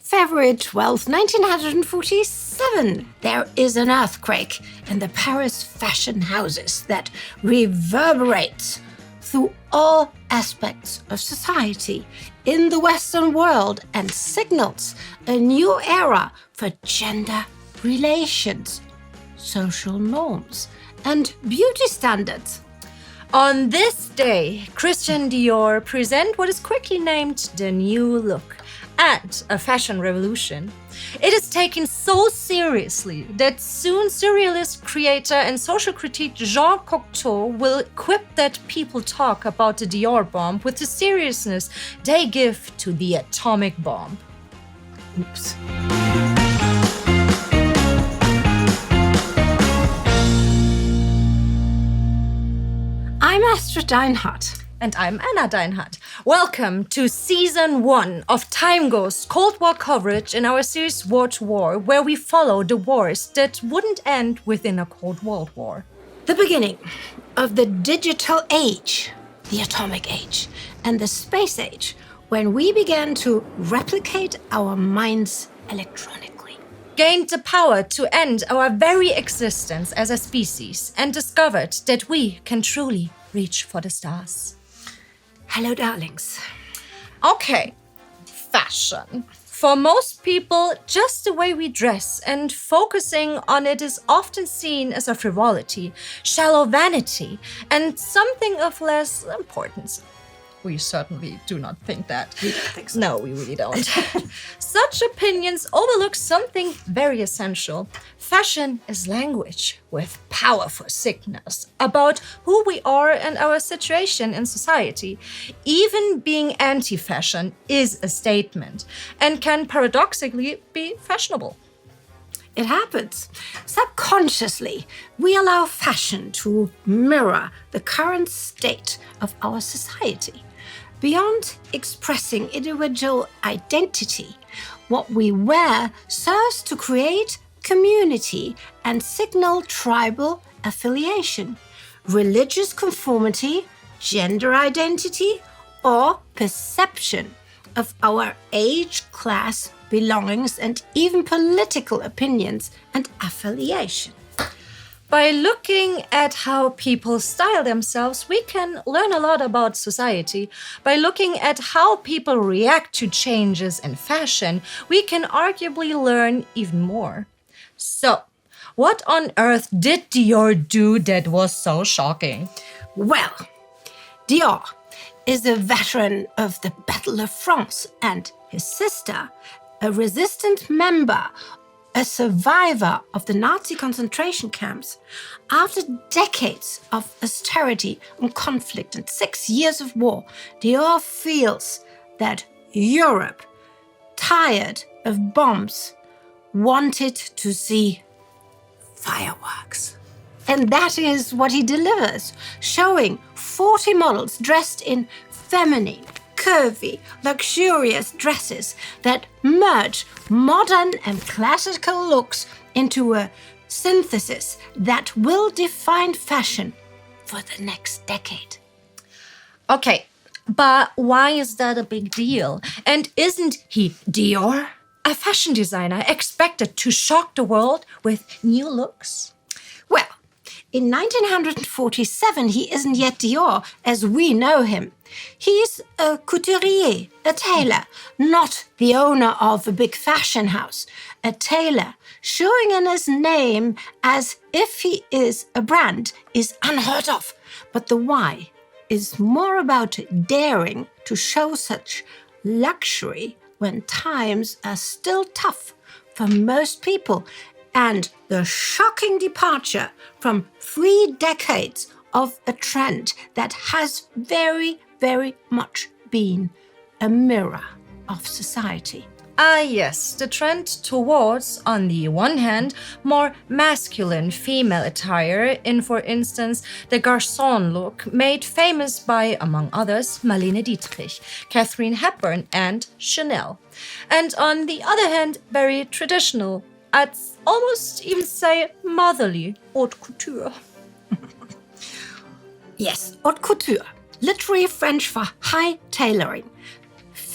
February 12th, 1947, there is an earthquake in the Paris fashion houses that reverberates through all aspects of society in the Western world and signals a new era for gender relations, social norms, and beauty standards. On this day, Christian Dior present what is quickly named the new look and a fashion revolution. It is taken so seriously that soon surrealist creator and social critic Jean Cocteau will quip that people talk about the Dior bomb with the seriousness they give to the atomic bomb. Oops. I'm Astrid Deinhard. And I'm Anna Deinhard. Welcome to Season 1 of TimeGhost Cold War coverage in our series War to War, where we follow the wars that wouldn't end within a Cold World War. The beginning of the digital age, the atomic age, and the space age, when we began to replicate our minds electronically. Gained the power to end our very existence as a species and discovered that we can truly reach for the stars. Hello, darlings. Okay, fashion. For most people, just the way we dress and focusing on it is often seen as a frivolity, shallow vanity, and something of less importance. We certainly do not think that. We don't think so. No, we really don't. Such opinions overlook something very essential. Fashion is language with powerful signals about who we are and our situation in society. Even being anti-fashion is a statement and can paradoxically be fashionable. It happens. Subconsciously, we allow fashion to mirror the current state of our society. Beyond expressing individual identity, what we wear serves to create community and signal tribal affiliation, religious conformity, gender identity, or perception of our age, class, belongings, and even political opinions and affiliation. By looking at how people style themselves, we can learn a lot about society. By looking at how people react to changes in fashion, we can arguably learn even more. So, what on earth did Dior do that was so shocking? Well, Dior is a veteran of the Battle of France, and his sister, a resistant member, a survivor of the Nazi concentration camps. After decades of austerity and conflict and 6 years of war, Dior feels that Europe, tired of bombs, wanted to see fireworks. And that is what he delivers, showing 40 models dressed in feminine, curvy, luxurious dresses that merge modern and classical looks into a synthesis that will define fashion for the next decade. Okay, but why is that a big deal? And isn't he Dior, a fashion designer expected to shock the world with new looks? Well, in 1947, he isn't yet Dior as we know him. He's a couturier, a tailor, not the owner of a big fashion house. A tailor, showing in his name as if he is a brand, is unheard of. But the why is more about daring to show such luxury when times are still tough for most people, and the shocking departure from 3 decades of a trend that has very much been a mirror of society. Ah yes, the trend towards, on the one hand, more masculine female attire in, for instance, the garçon look made famous by, among others, Marlene Dietrich, Katharine Hepburn and Chanel. And on the other hand, very traditional, I'd almost even say motherly, haute couture. Yes, haute couture, literally French for high tailoring.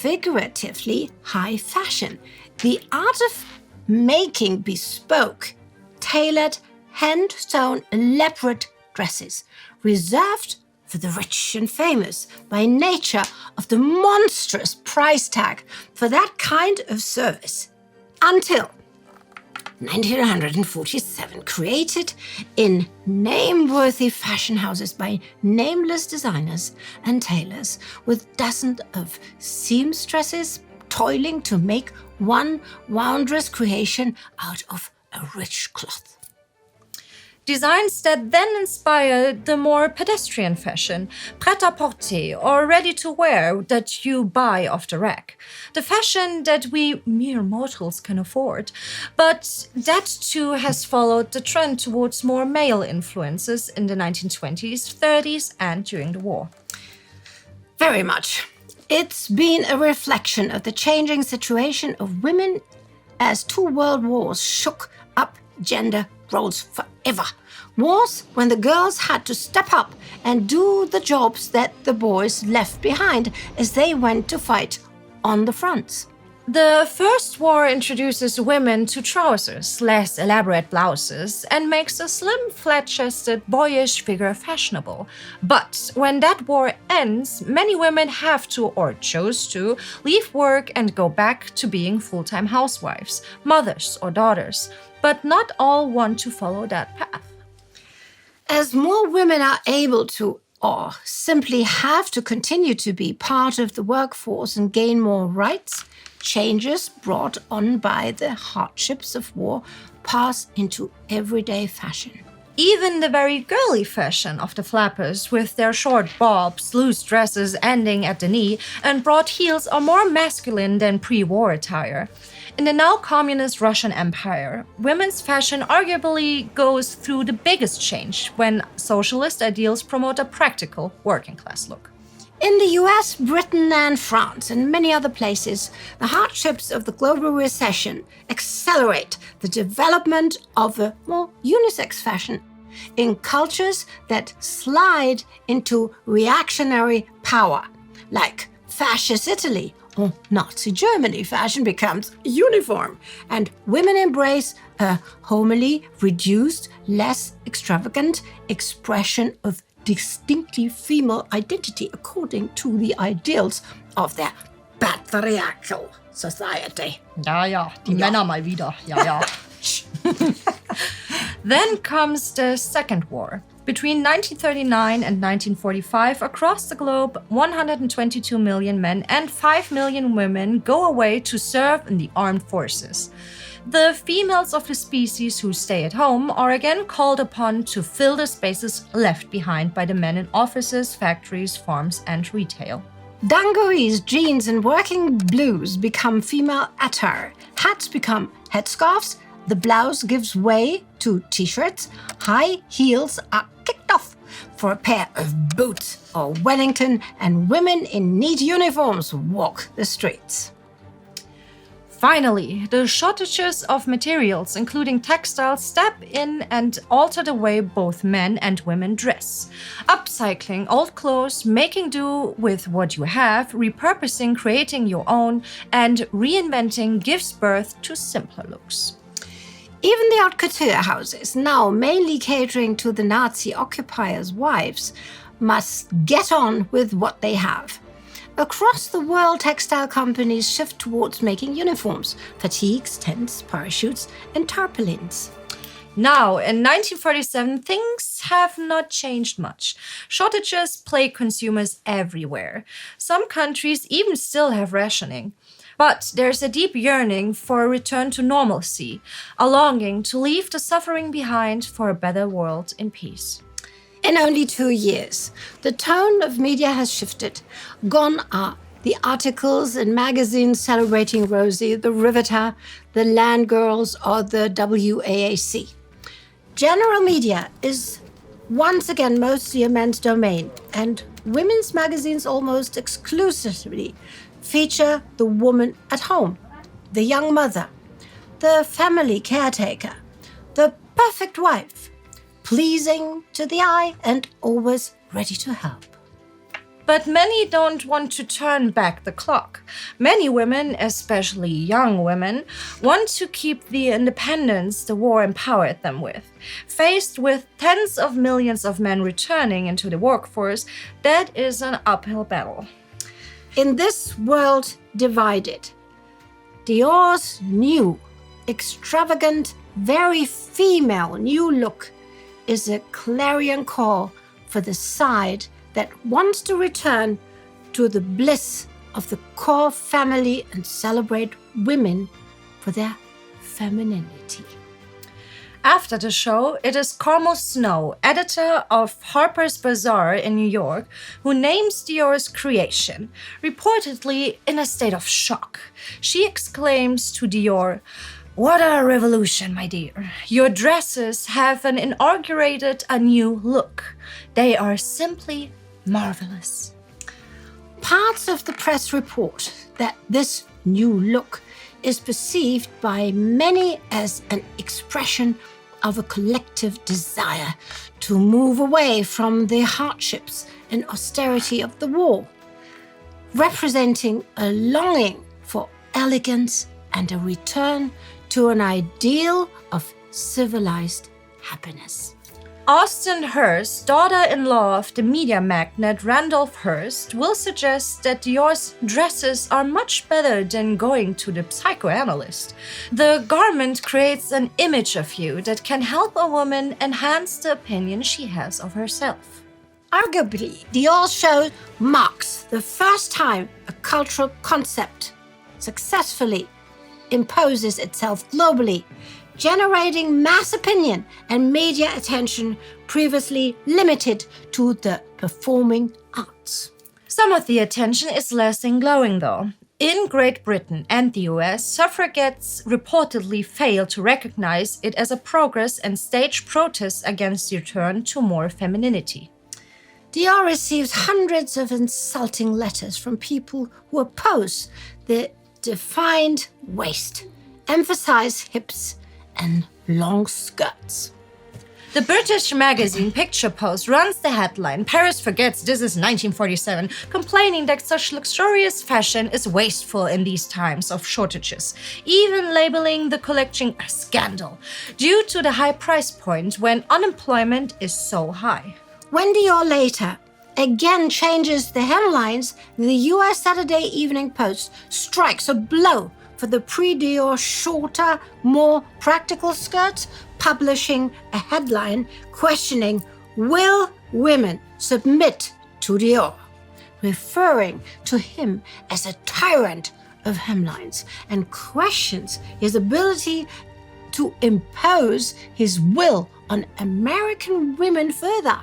Figuratively, high fashion. The art of making bespoke, tailored, hand-sewn, elaborate dresses reserved for the rich and famous by nature of the monstrous price tag for that kind of service. Until 1947, created in name-worthy fashion houses by nameless designers and tailors with dozens of seamstresses toiling to make one wondrous creation out of a rich cloth. Designs that then inspired the more pedestrian fashion, prêt-à-porter or ready-to-wear that you buy off the rack. The fashion that we mere mortals can afford. But that too has followed the trend towards more male influences in the 1920s, 30s and during the war. Very much. It's been a reflection of the changing situation of women as 2 world wars shook up gender roles forever. Wars when the girls had to step up and do the jobs that the boys left behind as they went to fight on the fronts. The First War introduces women to trousers, less elaborate blouses, and makes a slim, flat-chested, boyish figure fashionable. But when that war ends, many women have to, or chose to, leave work and go back to being full-time housewives, mothers or daughters. But not all want to follow that path. As more women are able to, or simply have to continue to be part of the workforce and gain more rights, changes brought on by the hardships of war pass into everyday fashion. Even the very girly fashion of the flappers, with their short bobs, loose dresses ending at the knee, and broad heels are more masculine than pre-war attire. In the now communist Russian Empire, women's fashion arguably goes through the biggest change when socialist ideals promote a practical working-class look. In the US, Britain and France and many other places, the hardships of the global recession accelerate the development of a more unisex fashion in cultures that slide into reactionary power, like fascist Italy or Nazi Germany. Fashion becomes uniform, and women embrace a homely, reduced, less extravagant expression of distinctly female identity according to the ideals of their patriarchal society. Ja, die Männer mal wieder. Ja. Then comes the Second War. Between 1939 and 1945, across the globe, 122 million men and 5 million women go away to serve in the armed forces. The females of the species who stay at home are again called upon to fill the spaces left behind by the men in offices, factories, farms, and retail. Dungarees, jeans, and working blues become female attire. Hats become headscarves. The blouse gives way to t-shirts. High heels are kicked off for a pair of boots or Wellington, and women in neat uniforms walk the streets. Finally, the shortages of materials, including textiles, step in and alter the way both men and women dress. Upcycling old clothes, making do with what you have, repurposing, creating your own, and reinventing gives birth to simpler looks. Even the haute couture houses, now mainly catering to the Nazi occupiers' wives, must get on with what they have. Across the world, textile companies shift towards making uniforms, fatigues, tents, parachutes, and tarpaulins. Now, in 1947, things have not changed much. Shortages plague consumers everywhere. Some countries even still have rationing. But there's a deep yearning for a return to normalcy, a longing to leave the suffering behind for a better world in peace. In only 2 years, the tone of media has shifted. Gone are the articles in magazines celebrating Rosie, the Riveter, the Land Girls, or the WAAC. General media is once again mostly a men's domain, and women's magazines almost exclusively feature the woman at home, the young mother, the family caretaker, the perfect wife, pleasing to the eye and always ready to help. But many don't want to turn back the clock. Many women, especially young women, want to keep the independence the war empowered them with. Faced with tens of millions of men returning into the workforce, that is an uphill battle. In this world divided, Dior's new, extravagant, very female new look is a clarion call for the side that wants to return to the bliss of the core family and celebrate women for their femininity. After the show, it is Carmel Snow, editor of Harper's Bazaar in New York, who names Dior's creation, reportedly in a state of shock. She exclaims to Dior, "What a revolution, my dear. Your dresses have inaugurated a new look. They are simply marvelous." Parts of the press report that this new look is perceived by many as an expression of a collective desire to move away from the hardships and austerity of the war, representing a longing for elegance and a return to an ideal of civilized happiness. Austen Hearst, daughter-in-law of the media magnate Randolph Hearst, will suggest that Dior's dresses are much better than going to the psychoanalyst. The garment creates an image of you that can help a woman enhance the opinion she has of herself. Arguably, Dior's show marks the first time a cultural concept successfully imposes itself globally, generating mass opinion and media attention previously limited to the performing arts. Some of the attention is less than glowing, though. In Great Britain and the US, suffragettes reportedly failed to recognize it as a progress and staged protests against the return to more femininity. Dior receives hundreds of insulting letters from people who oppose the defined waist, emphasize hips, and long skirts. The British magazine Picture Post runs the headline, "Paris forgets this is 1947, complaining that such luxurious fashion is wasteful in these times of shortages, even labeling the collection a scandal, due to the high price point when unemployment is so high." When Dior later again changes the hemlines, the US Saturday Evening Post strikes a blow for the pre-Dior shorter, more practical skirts, publishing a headline questioning, "Will women submit to Dior?" referring to him as a tyrant of hemlines, and questions his ability to impose his will on American women further.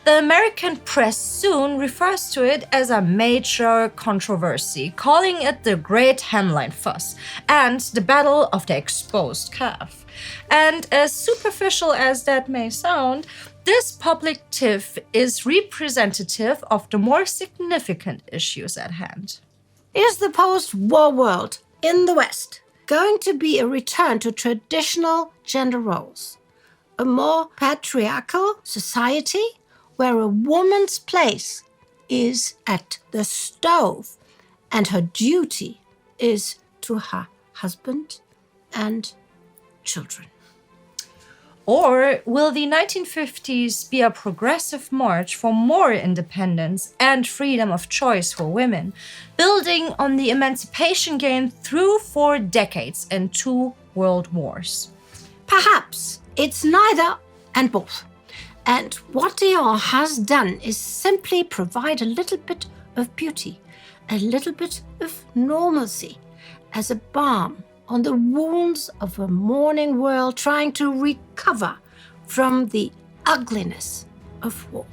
The American press soon refers to it as a major controversy, calling it the Great Hemline Fuss and the Battle of the Exposed Calf. And as superficial as that may sound, this public tiff is representative of the more significant issues at hand. Is the post-war world in the West going to be a return to traditional gender roles? A more patriarchal society where a woman's place is at the stove and her duty is to her husband and children? Or will the 1950s be a progressive march for more independence and freedom of choice for women, building on the emancipation gained through 4 decades and 2 world wars? Perhaps it's neither and both. And what Dior has done is simply provide a little bit of beauty, a little bit of normalcy, as a balm on the wounds of a mourning world trying to recover from the ugliness of war.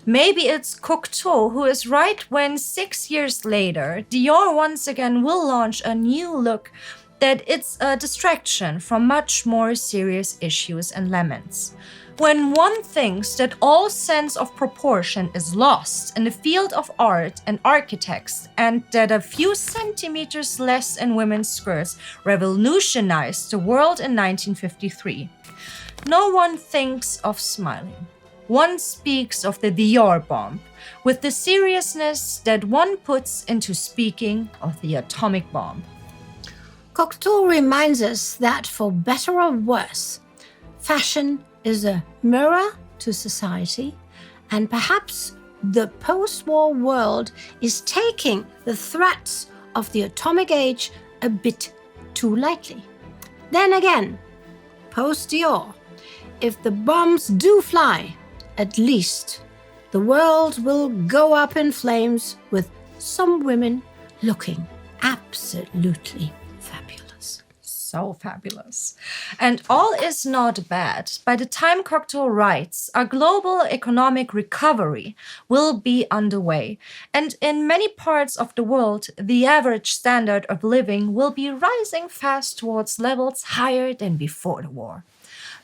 Maybe it's Cocteau who is right when 6 years later, Dior once again will launch a new look that it's a distraction from much more serious issues and laments. When one thinks that all sense of proportion is lost in the field of art and architects, and that a few centimeters less in women's skirts revolutionized the world in 1953, no one thinks of smiling. One speaks of the Dior bomb, with the seriousness that one puts into speaking of the atomic bomb. Cocteau reminds us that for better or worse, fashion is a mirror to society, and perhaps the post-war world is taking the threats of the atomic age a bit too lightly. Then again, post-Dior, if the bombs do fly, at least the world will go up in flames with some women looking absolutely fabulous. So fabulous. And all is not bad. By the time Cocteau writes, our global economic recovery will be underway. And in many parts of the world, the average standard of living will be rising fast towards levels higher than before the war.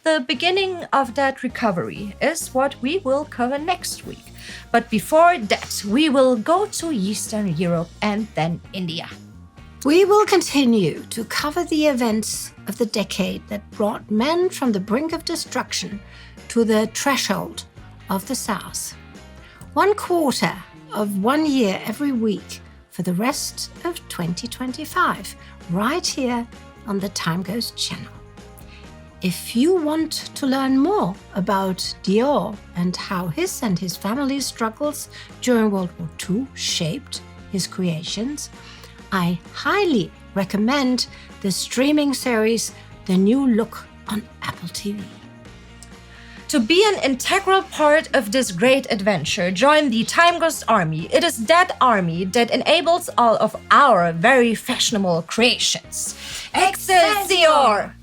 The beginning of that recovery is what we will cover next week. But before that, we will go to Eastern Europe and then India. We will continue to cover the events of the decade that brought men from the brink of destruction to the threshold of the stars. 1/4 of 1 year every week for the rest of 2025, right here on the TimeGhost channel. If you want to learn more about Dior and how his and his family's struggles during World War II shaped his creations, I highly recommend the streaming series The New Look on Apple TV. To be an integral part of this great adventure, join the TimeGhost Army. It is that army that enables all of our very fashionable creations. Excelsior!